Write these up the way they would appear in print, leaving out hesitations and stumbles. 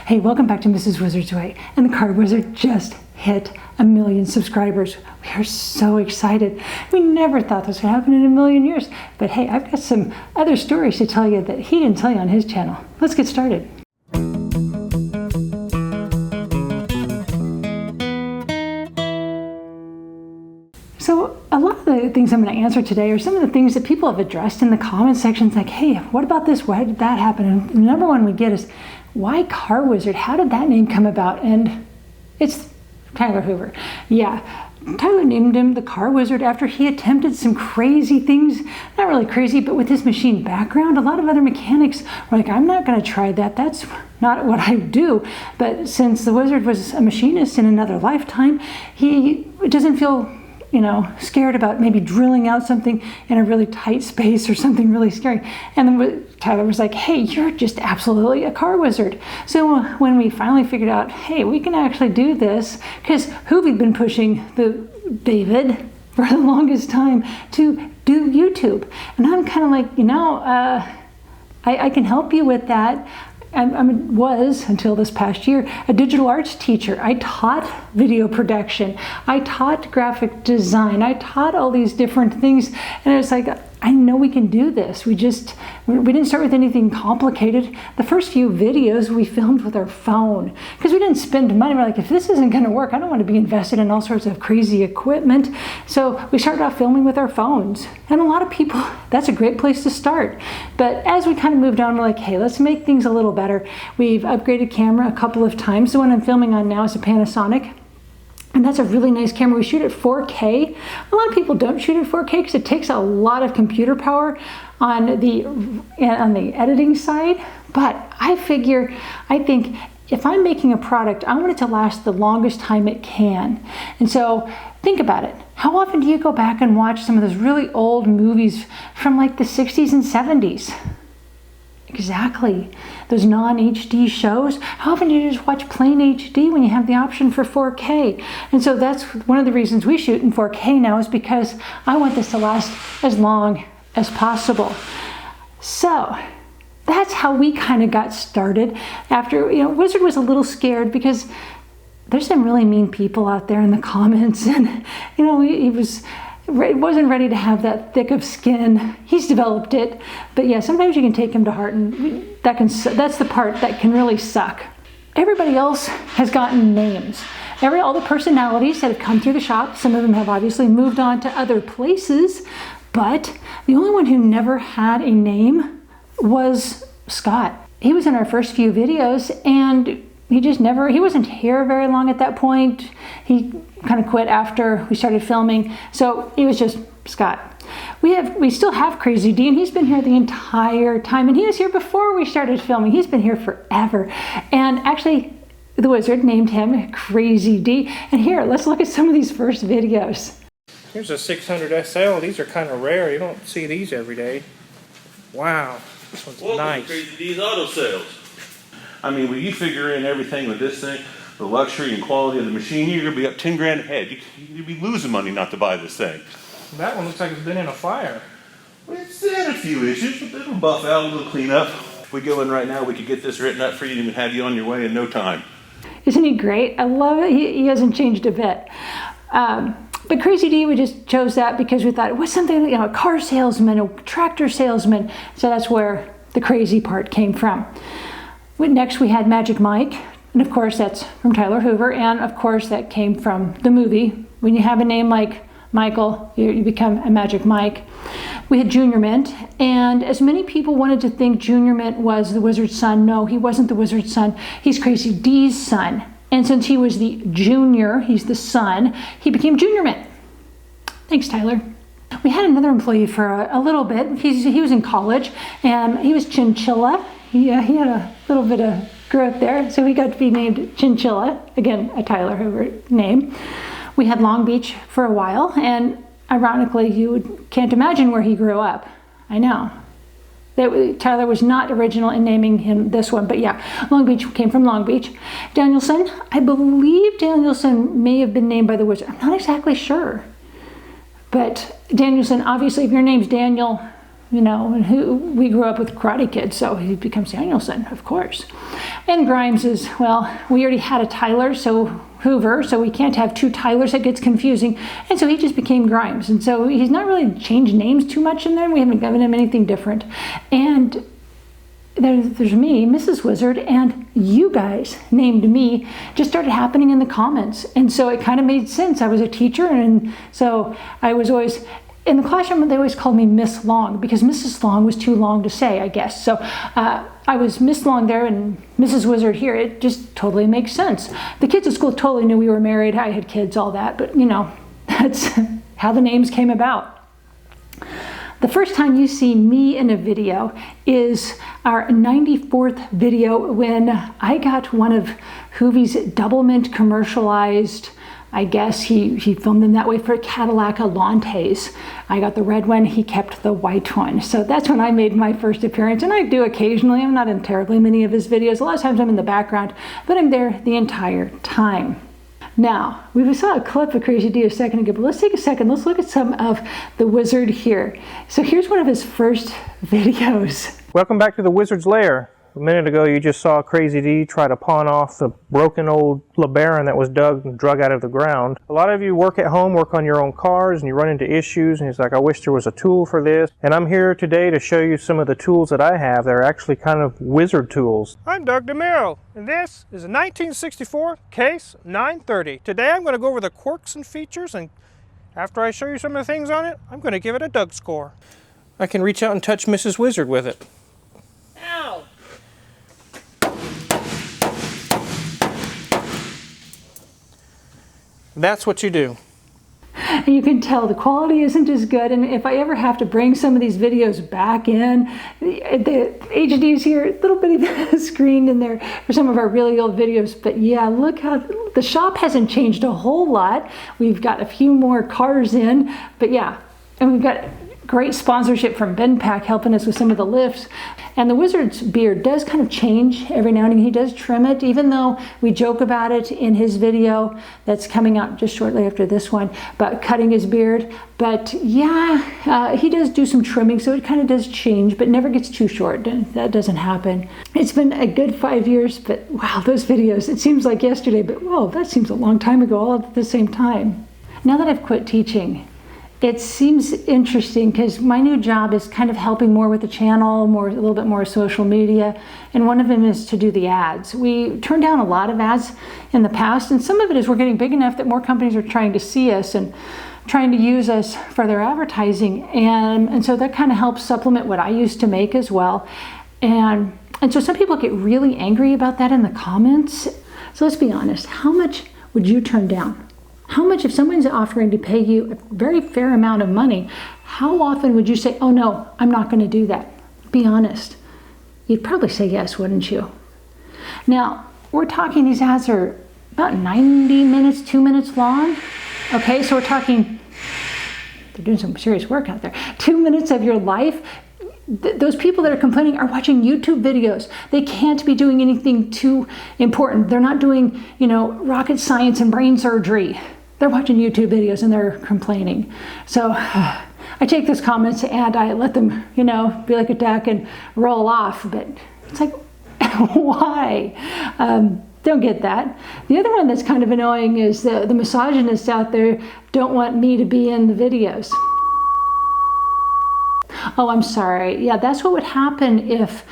Hey, welcome back to Mrs. Wizard's Way. And the Card Wizard just hit 1 million subscribers. We are so excited. We never thought this would happen in 1 million years. But hey, I've got some other stories to tell you that he didn't tell you on his channel. Let's get started. So a lot of the things I'm going to answer today are some of the things that people have addressed in the comment sections, like, hey, what about this? Why did that happen? And the number one we get is, why Card Wizard? How did that name come about? And it's Tyler Hoover. Yeah, Tyler named him the Card Wizard after he attempted some crazy things. Not really crazy, but with his machine background, a lot of other mechanics were like, I'm not going to try that. That's not what I do. But since the wizard was a machinist in another lifetime, he doesn't feel scared about maybe drilling out something in a really tight space or something really scary. And then Tyler was like, hey, you're just absolutely a Card Wizard. So when we finally figured out, hey, we can actually do this, because Hoovie'd been pushing David for the longest time to do YouTube. And I'm kind of like, I can help you with that. I was, until this past year, a digital arts teacher. I taught video production. I taught graphic design. I taught all these different things. And it's like, I know we can do this. We didn't start with anything complicated. The first few videos we filmed with our phone because we didn't spend money. We're like, if this isn't going to work, I don't want to be invested in all sorts of crazy equipment. So we started off filming with our phones. And a lot of people, that's a great place to start. But as we kind of moved on, we're like, hey, let's make things a little better. We've upgraded camera a couple of times. The one I'm filming on now is a Panasonic. And that's a really nice camera. We shoot at 4K. A lot of people don't shoot at 4K because it takes a lot of computer power on the editing side. But I think if I'm making a product, I want it to last the longest time it can. And so think about it. How often do you go back and watch some of those really old movies from like the 60s and 70s? Exactly. Those non-HD shows. How often do you just watch plain HD when you have the option for 4K? And so that's one of the reasons we shoot in 4K now, is because I want this to last as long as possible. So that's how we kind of got started. After, Wizard was a little scared because there's some really mean people out there in the comments, and he wasn't ready to have that thick of skin. He's developed it, but yeah, sometimes you can take him to heart, and that's the part that can really suck. Everybody else has gotten names. All the personalities that have come through the shop, some of them have obviously moved on to other places, but the only one who never had a name was Scott. He was in our first few videos, and he wasn't here very long at that point. He kind of quit after we started filming. So it was just Scott. We still have Crazy D, and he's been here the entire time. And he was here before we started filming. He's been here forever. And actually, the wizard named him Crazy D. And here, let's look at some of these first videos. Here's a 600 SL. These are kind of rare. You don't see these every day. Wow, this one's nice. Welcome to Crazy D's Auto Sales. I mean, when you figure in everything with this thing, the luxury and quality of the machine, you're going to be up 10 grand ahead. You'd be losing money not to buy this thing. That one looks like it's been in a fire. It's had a few issues, but it'll buff out, a little clean up. If we go in right now, we could get this written up for you and have you on your way in no time. Isn't he great? I love it. He hasn't changed a bit. But Crazy D, we just chose that because we thought it was something, a car salesman, a tractor salesman. So that's where the crazy part came from. Next, we had Magic Mike. And of course, that's from Tyler Hoover. And of course, that came from the movie. When you have a name like Michael, you become a Magic Mike. We had Junior Mint. And as many people wanted to think Junior Mint was the wizard's son, no, he wasn't the wizard's son. He's Crazy D's son. And since he was the junior, he's the son, he became Junior Mint. Thanks, Tyler. We had another employee for a little bit. He was in college, and he was Chinchilla. He had a little bit of growth there, so he got to be named Chinchilla. Again, a Tyler Hoover name. We had Long Beach for a while, and ironically, you can't imagine where he grew up. I know. Tyler was not original in naming him this one, but yeah, Long Beach came from Long Beach. Danielson, I believe Danielson may have been named by the wizard. I'm not exactly sure. But Danielson, obviously, if your name's Daniel, you know, who we grew up with Karate Kid, so he becomes Danielson, of course. And Grimes is, well, we already had a Tyler, so Hoover, so we can't have two Tylers, that gets confusing. And so he just became Grimes. And so he's not really changed names too much in there. We haven't given him anything different. And there's me, Mrs. Wizard, and you guys named me just started happening in the comments. And so it kind of made sense. I was a teacher, and so I was always, in the classroom, they always called me Miss Long because Mrs. Long was too long to say, I guess. So I was Miss Long there and Mrs. Wizard here. It just totally makes sense. The kids at school totally knew we were married. I had kids, all that. But, you know, that's how the names came about. The first time you see me in a video is our 94th video when I got one of Hoovie's Double Mint commercialized. I guess he filmed them that way for Cadillac Alantes. I got the red one, he kept the white one. So that's when I made my first appearance, and I do occasionally. I'm not in terribly many of his videos. A lot of times I'm in the background, but I'm there the entire time. Now, we saw a clip of Crazy D a second ago, but let's take a second. Let's look at some of the Wizard here. So here's one of his first videos. Welcome back to the Wizard's Lair. A minute ago, you just saw Crazy D try to pawn off the broken old LeBaron that was dug and drug out of the ground. A lot of you work at home, work on your own cars, and you run into issues, and it's like, I wish there was a tool for this. And I'm here today to show you some of the tools that I have that are actually kind of wizard tools. I'm Doug DeMiro, and this is a 1964 Case 930. Today I'm going to go over the quirks and features, and after I show you some of the things on it, I'm going to give it a Doug score. I can reach out and touch Mrs. Wizard with it. Ow! That's what you do. And you can tell the quality isn't as good, and if I ever have to bring some of these videos back in, the HD is here, a little bitty screen in there for some of our really old videos. But yeah, look how the shop hasn't changed a whole lot. We've got a few more cars in, but yeah, and we've got great sponsorship from BenPack helping us with some of the lifts. And the Wizard's beard does kind of change every now and again. He does trim it, even though we joke about it in his video that's coming out just shortly after this one, about cutting his beard. But yeah, he does do some trimming, so it kind of does change, but never gets too short. That doesn't happen. It's been a good 5 years, but wow, those videos, it seems like yesterday, but whoa, that seems a long time ago, all at the same time. Now that I've quit teaching, it seems interesting because my new job is kind of helping more with the channel, a little bit more social media, and one of them is to do the ads. We turned down a lot of ads in the past, and some of it is we're getting big enough that more companies are trying to see us and trying to use us for their advertising, and so that kind of helps supplement what I used to make as well. And so some people get really angry about that in the comments. So let's be honest, how much would you turn down? How much, if someone's offering to pay you a very fair amount of money, how often would you say, oh no, I'm not going to do that? Be honest. You'd probably say yes, wouldn't you? Now, we're talking, these ads are about 90 minutes, 2 minutes long. Okay, so we're talking, they're doing some serious work out there. 2 minutes of your life. Those people that are complaining are watching YouTube videos. They can't be doing anything too important. They're not doing, rocket science and brain surgery. They're watching YouTube videos and they're complaining. So I take those comments and I let them, be like a duck and roll off. But it's like, why? Don't get that. The other one that's kind of annoying is the misogynists out there don't want me to be in the videos. Oh, I'm sorry. Yeah, that's what would happen if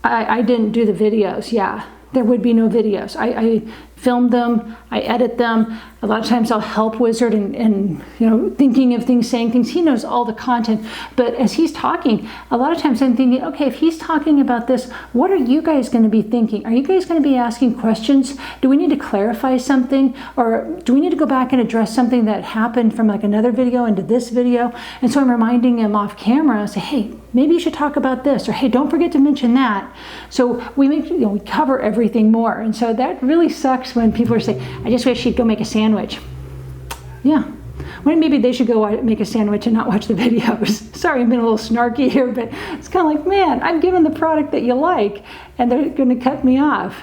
I didn't do the videos. Yeah, there would be no videos. I film them, I edit them. A lot of times I'll help Wizard and thinking of things, saying things. He knows all the content, but as he's talking, a lot of times I'm thinking, okay, if he's talking about this, what are you guys going to be thinking? Are you guys going to be asking questions? Do we need to clarify something? Or do we need to go back and address something that happened from like another video into this video? And so I'm reminding him off camera, say, hey, maybe you should talk about this, or hey, don't forget to mention that. So we we cover everything more. And so that really sucks when people are saying, I just wish you'd go make a sandwich. Yeah. Well, maybe they should go make a sandwich and not watch the videos. Sorry, I'm being a little snarky here, but it's kind of like, man, I'm giving the product that you like, and they're going to cut me off.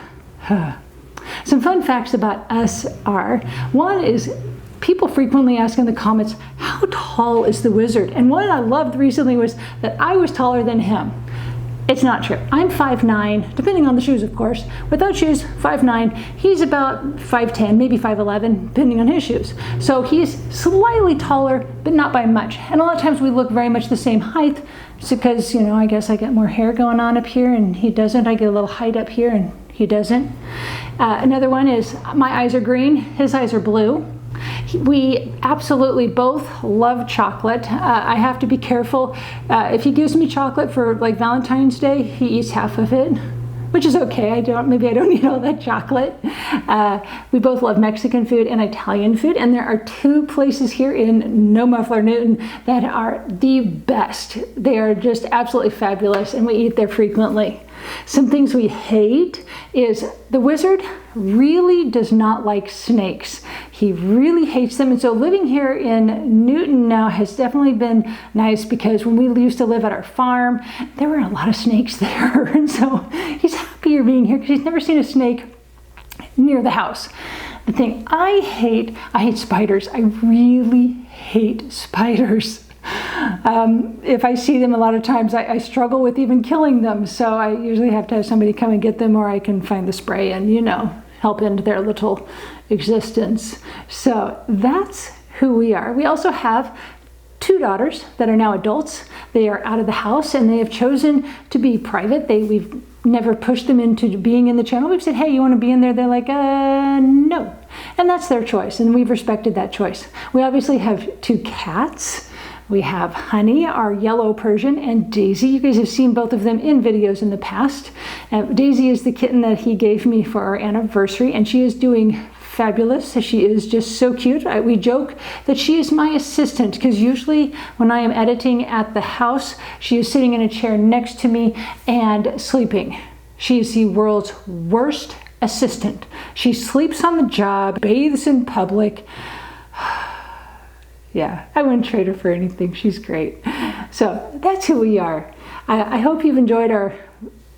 Some fun facts about us are, one is people frequently ask in the comments, how tall tall as the Wizard. And what I loved recently was that I was taller than him. It's not true. I'm 5'9", depending on the shoes, of course. Without shoes, 5'9". He's about 5'10", maybe 5'11", depending on his shoes. So he's slightly taller, but not by much. And a lot of times we look very much the same height, just because, you know, I guess I get more hair going on up here and he doesn't. I get a little height up here and he doesn't. Another one is my eyes are green, his eyes are blue. We absolutely both love chocolate. I have to be careful. If he gives me chocolate for like Valentine's Day, he eats half of it, which is okay. Maybe I don't eat all that chocolate. We both love Mexican food and Italian food, and there are two places here in No Muffler Newton that are the best. They are just absolutely fabulous, and we eat there frequently. Some things we hate is the Wizard really does not like snakes. He really hates them, and so living here in Newton now has definitely been nice, because when we used to live at our farm, there were a lot of snakes there, and so he's happier being here because he's never seen a snake near the house. The thing I hate spiders. I really hate spiders. If I see them, a lot of times I struggle with even killing them, so I usually have to have somebody come and get them, or I can find the spray and, you know, help end their little existence. So that's who we are. We also have two daughters that are now adults. They are out of the house and they have chosen to be private. We've never pushed them into being in the channel. We've said, hey, you want to be in there? They're like, no. And that's their choice, and we've respected that choice. We obviously have two cats. We have Honey, our yellow Persian, and Daisy. You guys have seen both of them in videos in the past. Daisy is the kitten that he gave me for our anniversary, and she is doing fabulous. She is just so cute. We joke that she is my assistant, because usually when I am editing at the house, she is sitting in a chair next to me and sleeping. She is the world's worst assistant. She sleeps on the job, bathes in public. Yeah, I wouldn't trade her for anything. She's great. So that's who we are. I hope you've enjoyed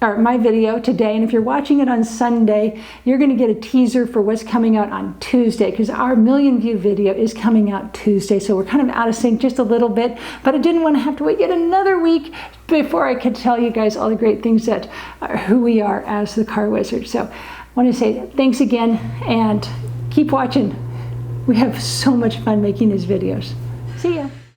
my video today, and if you're watching it on Sunday, you're going to get a teaser for what's coming out on Tuesday, because our million view video is coming out Tuesday, so we're kind of out of sync just a little bit, but I didn't want to have to wait yet another week before I could tell you guys all the great things that are who we are as the Car Wizard. So I want to say thanks again, and keep watching. We have so much fun making these videos. See ya.